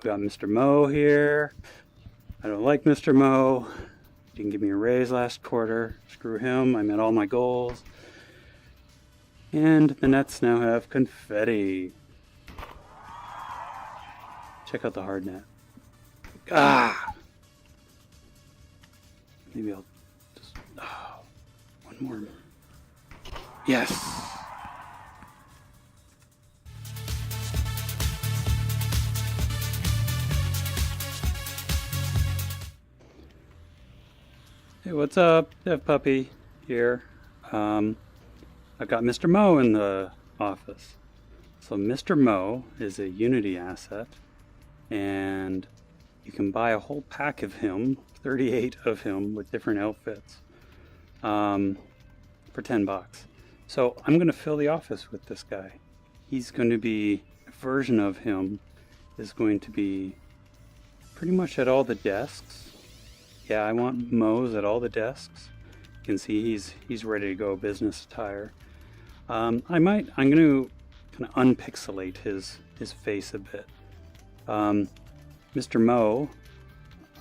We got Mr. Mo here. I don't like Mr. Mo. Didn't give me a raise last quarter. Screw him. I met all my goals. And the Nets now have confetti. Check out the hard net. Ah! Maybe I'll just... Oh, one more. Yes! Hey, what's up? Dev Puppy here. I've got Mr. Mo in the office. So Mr. Mo is a Unity asset, and you can buy a whole pack of him, 38 of him with different outfits, for 10 bucks. So I'm going to fill the office with this guy. He's going to be, a version of him is going to be pretty much at all the desks. Yeah, I want Mo's at all the desks. You can see he's ready to go, business attire. I'm going to kind of unpixelate his face a bit. Mr. Mo,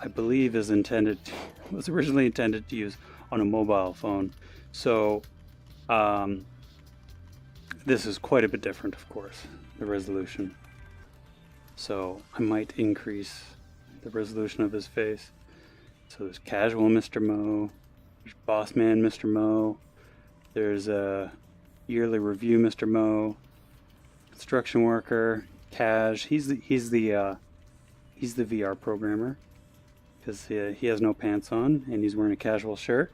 I believe, was originally intended to use on a mobile phone. So this is quite a bit different, of course, the resolution. So I might increase the resolution of his face. So there's casual Mr. Mo, there's boss man Mr. Mo, there's a yearly review Mr. Mo, construction worker, Cash. He's the VR programmer because he has no pants on and he's wearing a casual shirt.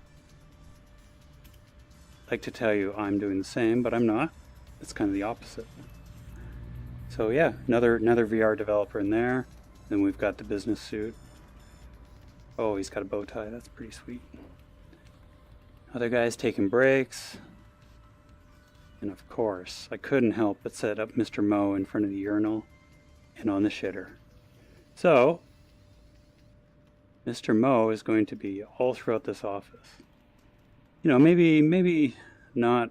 I'd like to tell you I'm doing the same, but I'm not. It's kind of the opposite. So yeah, another VR developer in there. Then we've got the business suit. Oh, he's got a bow tie. That's pretty sweet. Other guys taking breaks. And of course, I couldn't help but set up Mr. Mo in front of the urinal and on the shitter. So, Mr. Mo is going to be all throughout this office. You know, maybe not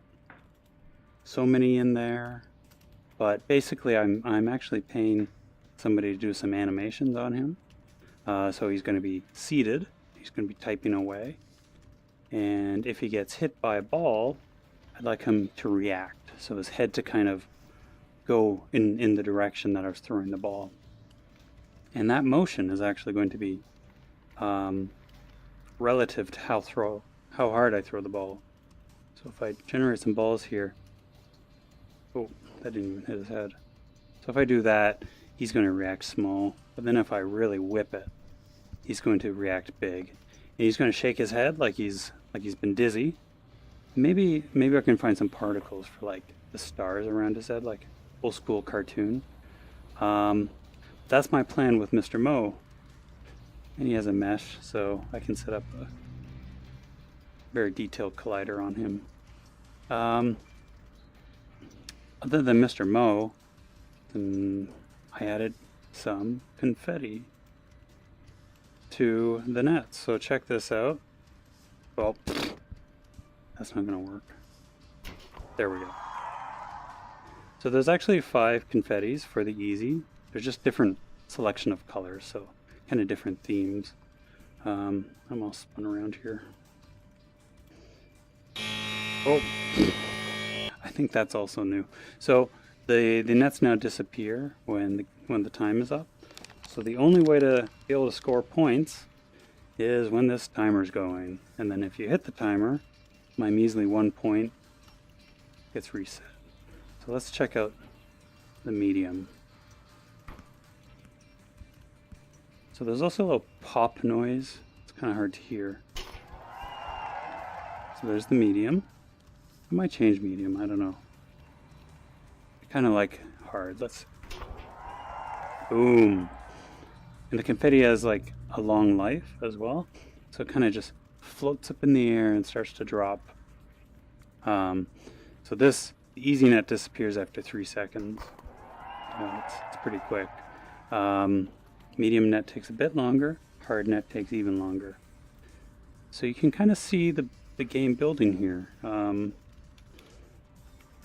so many in there, but basically I'm actually paying somebody to do some animations on him. So he's going to be seated, he's going to be typing away, and if he gets hit by a ball, I'd like him to react, so his head to kind of go in the direction that I was throwing the ball. And that motion is actually going to be relative to how hard I throw the ball. So if I generate some balls here, oh, that didn't even hit his head. So if I do that, he's going to react small, but then if I really whip it, he's going to react big. And he's going to shake his head like he's been dizzy. Maybe I can find some particles for like the stars around his head, like old school cartoon. That's my plan with Mr. Mo. And he has a mesh, so I can set up a very detailed collider on him. Other than Mr. Mo, then I added some confetti to the nets. So check this out. Well, that's not going to work. There we go. So there's actually 5 confettis for the easy. There's just different selection of colors, so kind of different themes. I'm all spun around here. Oh, I think that's also new. So the nets now disappear when the time is up. So the only way to be able to score points is when this timer's going. And then if you hit the timer, my measly 1 point gets reset. So let's check out the medium. So there's also a little pop noise. It's kind of hard to hear. So there's the medium. I might change medium, I don't know. I kind of like hard. Let's... Boom. And the confetti has like a long life as well. So it kind of just floats up in the air and starts to drop. So the easy net disappears after 3 seconds. It's pretty quick. Medium net takes a bit longer. Hard net takes even longer. So you can kind of see the game building here.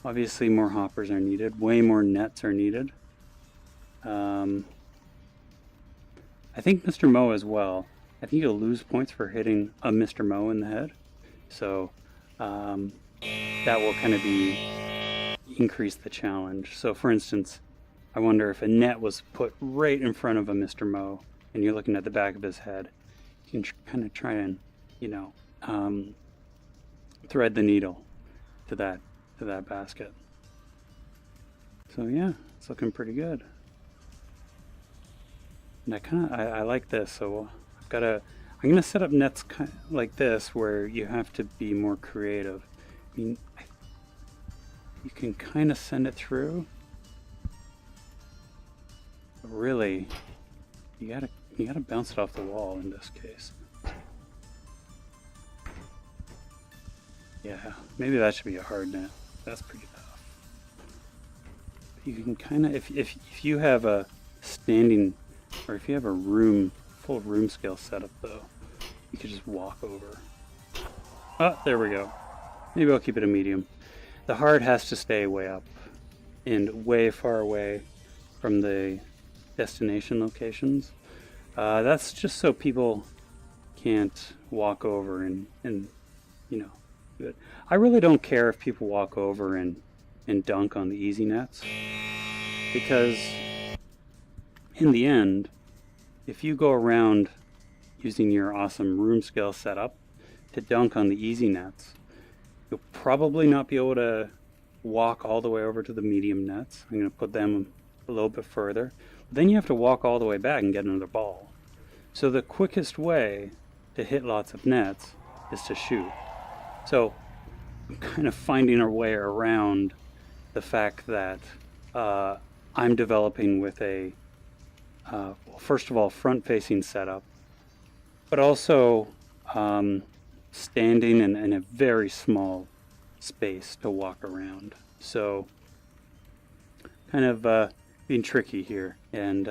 Obviously more hoppers are needed. Way more nets are needed. I think Mr. Mo as well. I think you'll lose points for hitting a Mr. Mo in the head. So that will kind of increase the challenge. So for instance, I wonder if a net was put right in front of a Mr. Mo and you're looking at the back of his head, you can kind of try and, thread the needle to that basket. So yeah, it's looking pretty good. And I like this, so I'm gonna set up nets like this where you have to be more creative. I mean, you can kind of send it through, but really, you gotta bounce it off the wall in this case. Yeah, maybe that should be a hard net. That's pretty tough. You can kind of, if you have a standing, or if you have a full room scale setup though, you could just walk over. Oh, there we go. Maybe I'll keep it a medium. The hard has to stay way up and way far away from the destination locations. That's just so people can't walk over and do it. I really don't care if people walk over and dunk on the easy nets, because in the end, if you go around using your awesome room scale setup to dunk on the easy nets, you'll probably not be able to walk all the way over to the medium nets. I'm going to put them a little bit further. Then you have to walk all the way back and get another ball. So the quickest way to hit lots of nets is to shoot. So I'm kind of finding a way around the fact that I'm developing with a, well, first of all, front-facing setup, but also standing in a very small space to walk around. So kind of being tricky here and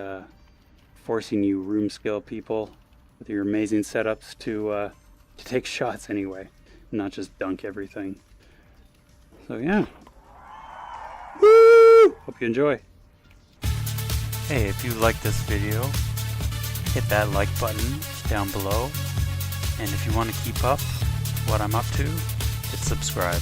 forcing you room scale people with your amazing setups to take shots anyway, not just dunk everything. So yeah. Woo! Hope you enjoy. Hey, if you like this video, hit that like button down below. And if you want to keep up what I'm up to, hit subscribe.